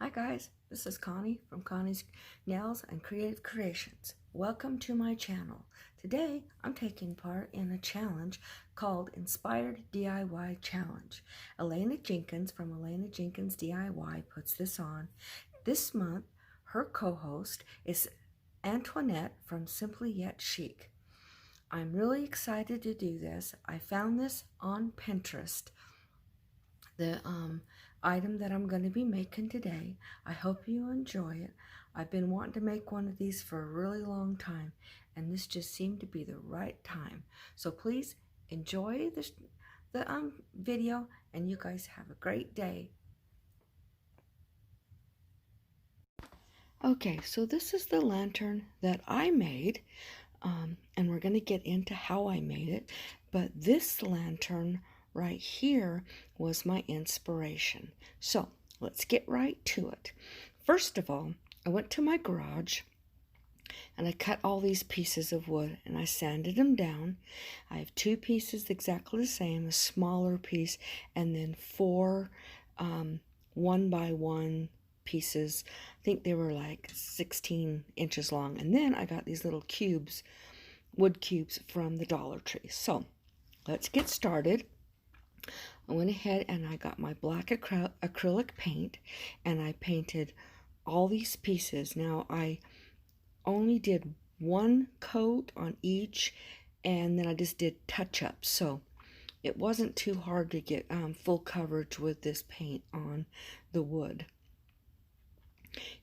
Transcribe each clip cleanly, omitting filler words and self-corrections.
Hi guys, this is Connie from Connie's Nails and Creative Creations. Welcome to my channel. Today I'm taking part in a challenge called Inspired DIY Challenge. Elena Jenkins from Elena Jenkins DIY puts this on. This month her co-host is Antoinette from Simply Yet Chic. I'm really excited to do this. I found this on Pinterest. The item that I'm going to be making today. I hope you enjoy it. I've been wanting to make one of these for a really long time, and this just seemed to be the right time. So please enjoy the video, and you guys have a great day. Okay, so this is the lantern that I made, and we're going to get into how I made it, but this lantern right here was my inspiration. So let's get right to it. First of all, I went to my garage and I cut all these pieces of wood and I sanded them down. I have two pieces exactly the same, a smaller piece, and then four 1x1 pieces. I think they were like 16 inches long. And then I got these little cubes, wood cubes from the Dollar Tree. So let's get started. I went ahead and I got my black acrylic paint and I painted all these pieces. Now I only did one coat on each and then I just did touch-ups, so it wasn't too hard to get full coverage with this paint on the wood.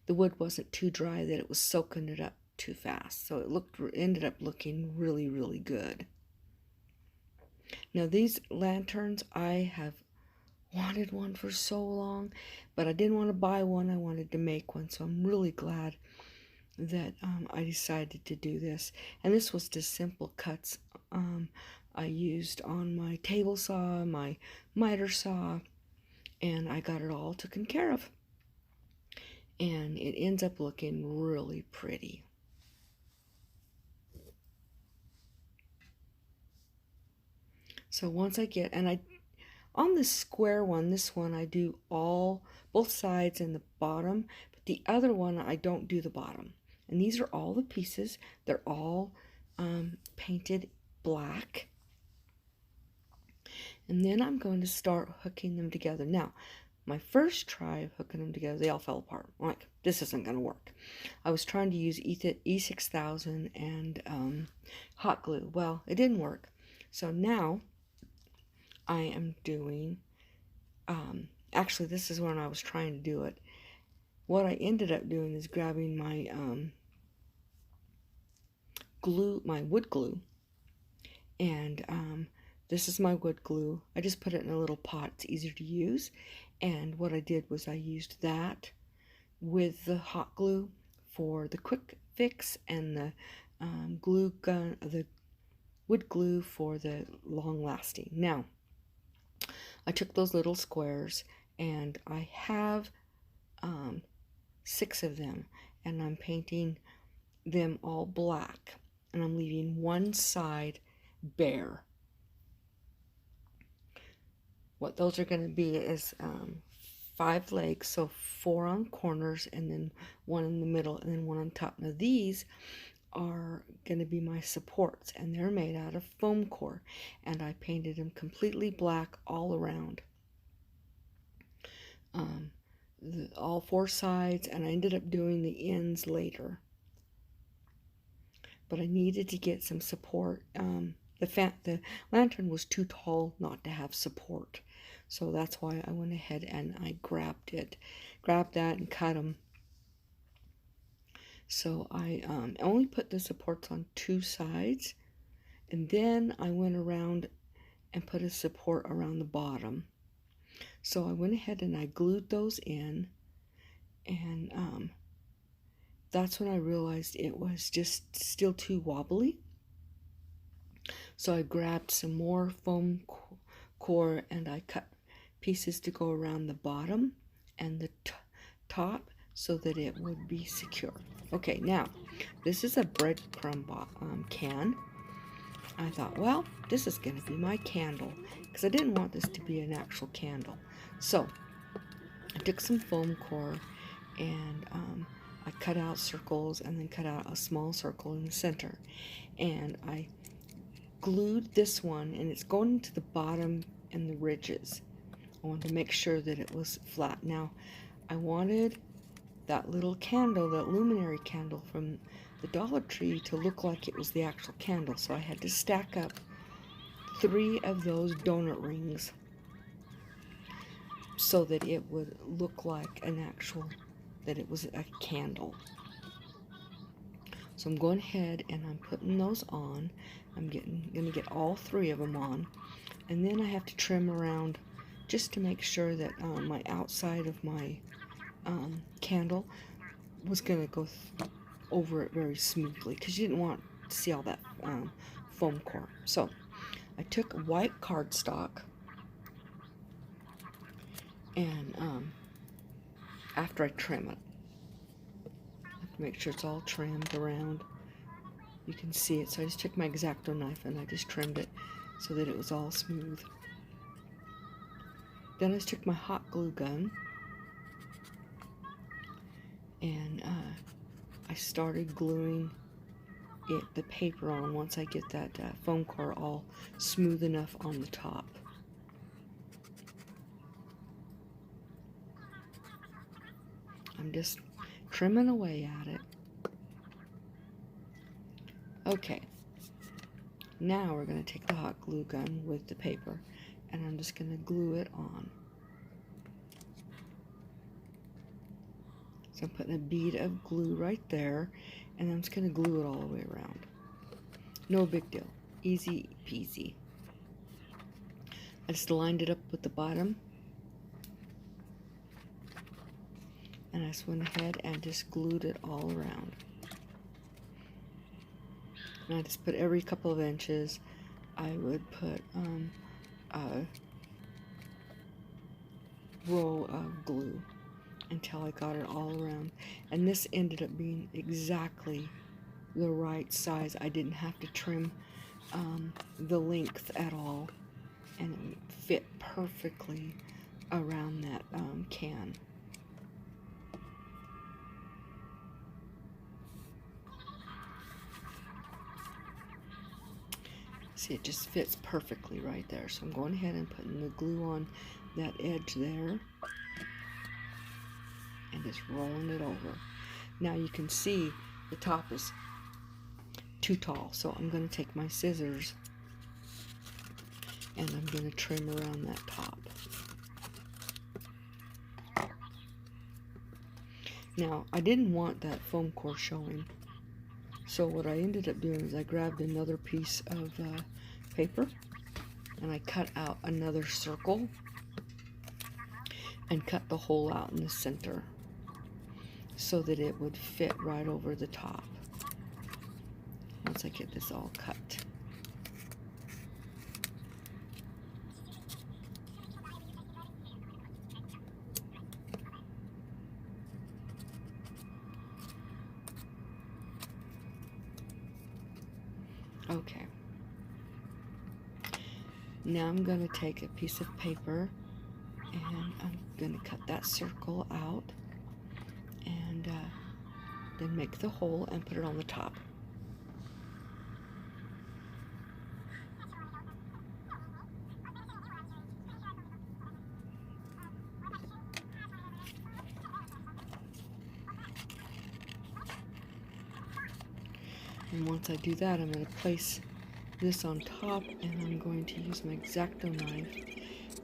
The wood wasn't too dry that it was soaking it up too fast, so it ended up looking really, really good. Now these lanterns, I have wanted one for so long, but I didn't want to buy one. I wanted to make one, so I'm really glad that I decided to do this. And this was just simple cuts I used on my table saw, my miter saw, and I got it all taken care of. And it ends up looking really pretty. So once I get, and on the square one, this one I do both sides and the bottom, but the other one I don't do the bottom. And these are all the pieces. They're all painted black. And then I'm going to start hooking them together. Now, my first try of hooking them together, they all fell apart. I'm like, this isn't going to work. I was trying to use E6000 and hot glue. Well, it didn't work. So now I am doing, actually this is when I was trying to do it. What I ended up doing is grabbing my my wood glue, and this is my wood glue. I just put it in a little pot. It's easier to use. And what I did was I used that with the hot glue for the quick fix and the the wood glue for the long lasting. Now, I took those little squares and I have 6 of them, and I'm painting them all black, and I'm leaving one side bare. What those are going to be is 5 legs, so 4 on corners and then 1 in the middle and then 1 on top. Now these are going to be my supports, and they're made out of foam core, and I painted them completely black all around, all 4 sides, and I ended up doing the ends later, but I needed to get some support. The lantern was too tall not to have support, so that's why I went ahead and I grabbed that and cut them. So I only put the supports on 2 sides, and then I went around and put a support around the bottom. So I went ahead and I glued those in, and that's when I realized it was just still too wobbly. So I grabbed some more foam core and I cut pieces to go around the bottom and the top so that it would be secure. Okay, now this is a breadcrumb can. I thought, well, this is going to be my candle, because I didn't want this to be an actual candle. So I took some foam core and I cut out circles and then cut out a small circle in the center, and I glued this one, and it's going into the bottom and the ridges. I wanted to make sure that it was flat. Now I wanted that little candle, that luminary candle from the Dollar Tree, to look like it was the actual candle, so I had to stack up 3 of those donut rings so that it would look like an actual, that it was a candle. So I'm going ahead and I'm putting those on. I'm gonna get all 3 of them on, and then I have to trim around just to make sure that my outside of my candle was gonna go over it very smoothly, because you didn't want to see all that foam core. So I took white cardstock, and after I trim it, I have to make sure it's all trimmed around. You can see it, so I just took my X-Acto knife and I just trimmed it so that it was all smooth. Then I just took my hot glue gun, and I started gluing the paper on once I get that foam core all smooth enough on the top. I'm just trimming away at it. Okay, now we're going to take the hot glue gun with the paper, and I'm just going to glue it on. So I'm putting a bead of glue right there, and I'm just going to glue it all the way around. No big deal. Easy peasy. I just lined it up with the bottom, and I just went ahead and just glued it all around. And I just put every couple of inches, I would put a row of glue until I got it all around. And this ended up being exactly the right size. I didn't have to trim the length at all, and it fit perfectly around that can. See, it just fits perfectly right there. So I'm going ahead and putting the glue on that edge there and just rolling it over. Now you can see the top is too tall, so I'm going to take my scissors and I'm going to trim around that top. Now, I didn't want that foam core showing, so what I ended up doing is I grabbed another piece of paper and I cut out another circle and cut the hole out in the center so that it would fit right over the top once I get this all cut. Okay. Now I'm going to take a piece of paper and I'm going to cut that circle out and then make the hole and put it on the top. And once I do that, I'm going to place this on top, and I'm going to use my X-Acto knife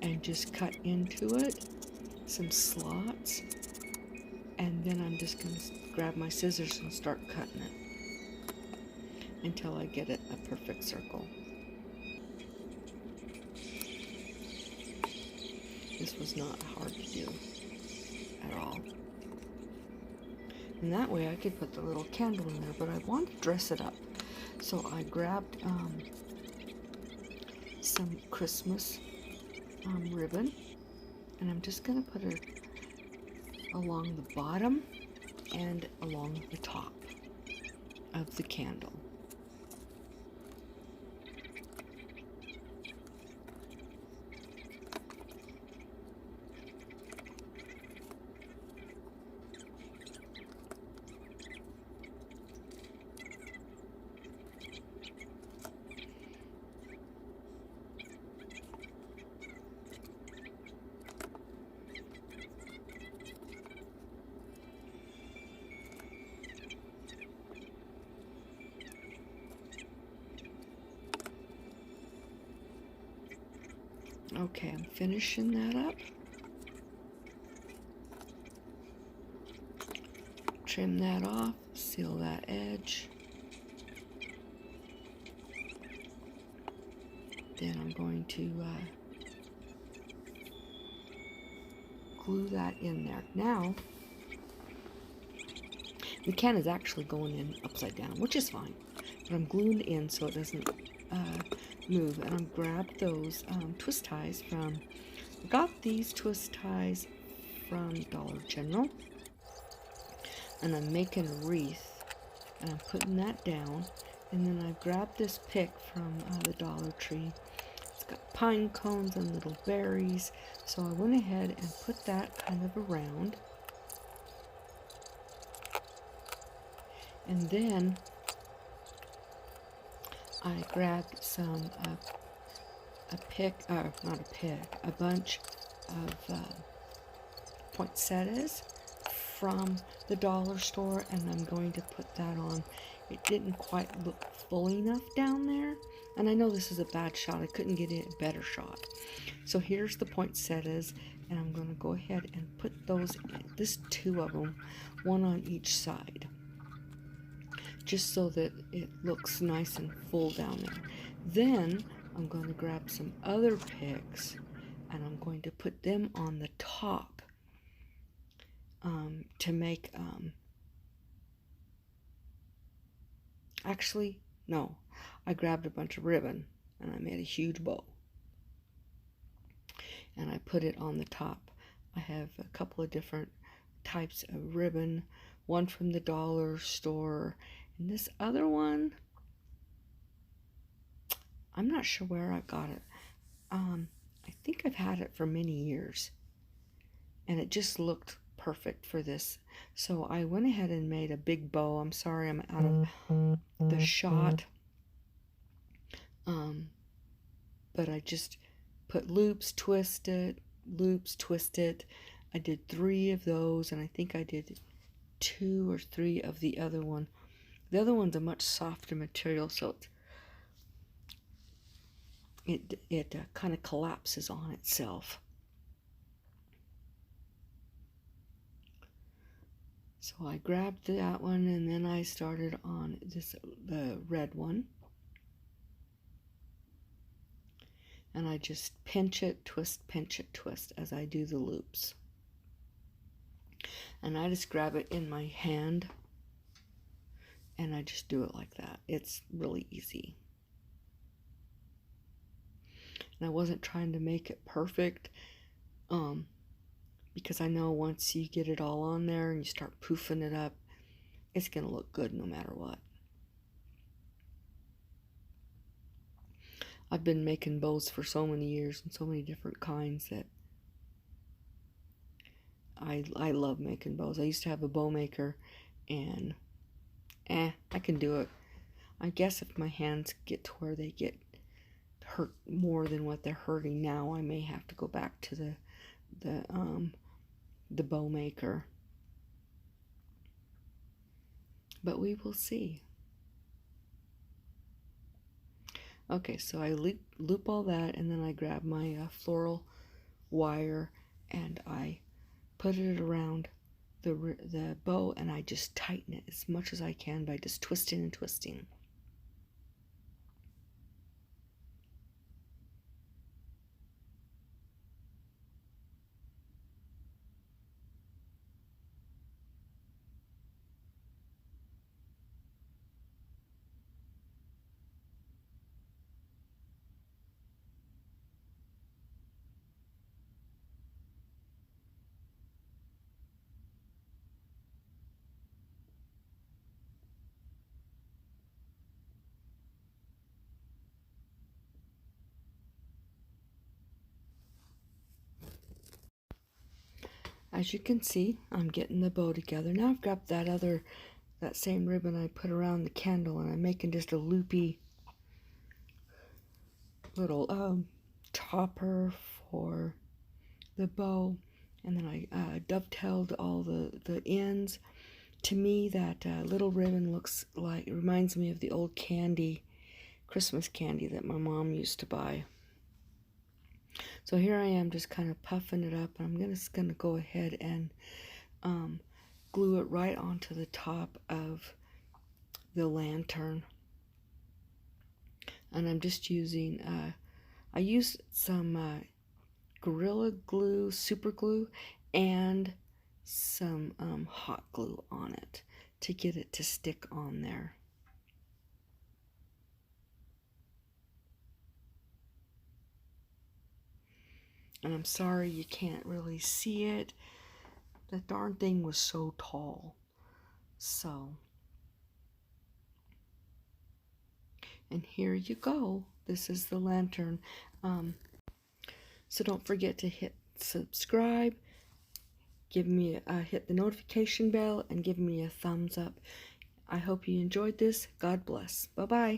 and just cut into it some slots, and then I'm just going to grab my scissors and start cutting it until I get it a perfect circle. This was not hard to do at all. And that way I could put the little candle in there, but I wanted to dress it up. So I grabbed some Christmas ribbon, and I'm just going to put it along the bottom and along the top of the candle. Okay, I'm finishing that up. Trim that off, seal that edge. Then I'm going to glue that in there. Now, the can is actually going in upside down, which is fine. But I'm gluing it in so it doesn't move. And I grabbed those twist ties from, I got these twist ties from Dollar General. And I'm making a wreath. And I'm putting that down. And then I grabbed this pick from the Dollar Tree. It's got pine cones and little berries. So I went ahead and put that kind of around. And then I grabbed some, a bunch of poinsettias from the dollar store, and I'm going to put that on. It didn't quite look full enough down there, and I know this is a bad shot. I couldn't get a better shot. So here's the poinsettias, and I'm going to go ahead and put those in. There's 2 of them, one on each side, just so that it looks nice and full down there. Then I'm going to grab some other picks, and I'm going to put them on the top to make, actually, no, I grabbed a bunch of ribbon, and I made a huge bow, and I put it on the top. I have a couple of different types of ribbon, one from the dollar store, and this other one, I'm not sure where I got it. I think I've had it for many years, and it just looked perfect for this. So I went ahead and made a big bow. I'm sorry I'm out of the shot. But I just put loops, twist it, loops, twist it. I did 3 of those, and I think I did 2 or 3 of the other one. The other one's a much softer material, so it kind of collapses on itself. So I grabbed that one, and then I started on the red one. And I just pinch it, twist, as I do the loops. And I just grab it in my hand, and I just do it like that. It's really easy. And I wasn't trying to make it perfect, because I know once you get it all on there and you start poofing it up, it's going to look good no matter what. I've been making bows for so many years and so many different kinds that I love making bows. I used to have a bow maker, and I can do it. I guess if my hands get to where they get hurt more than what they're hurting now, I may have to go back to the bow maker. But we will see. Okay, so I loop all that, and then I grab my floral wire, and I put it around the bow, and I just tighten it as much as I can by just twisting and twisting. As you can see, I'm getting the bow together. Now I've got that same ribbon I put around the candle, and I'm making just a loopy little topper for the bow, and then I dovetailed all the ends. To me, that little ribbon it reminds me of the old Christmas candy that my mom used to buy. So here I am just kind of puffing it up. I'm just going to go ahead and glue it right onto the top of the lantern. And I'm just using, I used some Gorilla Glue, super glue, and some hot glue on it to get it to stick on there. And I'm sorry you can't really see it. The darn thing was so tall. So, and here you go. This is the lantern. So don't forget to hit subscribe, give me hit the notification bell, and give me a thumbs up. I hope you enjoyed this. God bless. Bye-bye.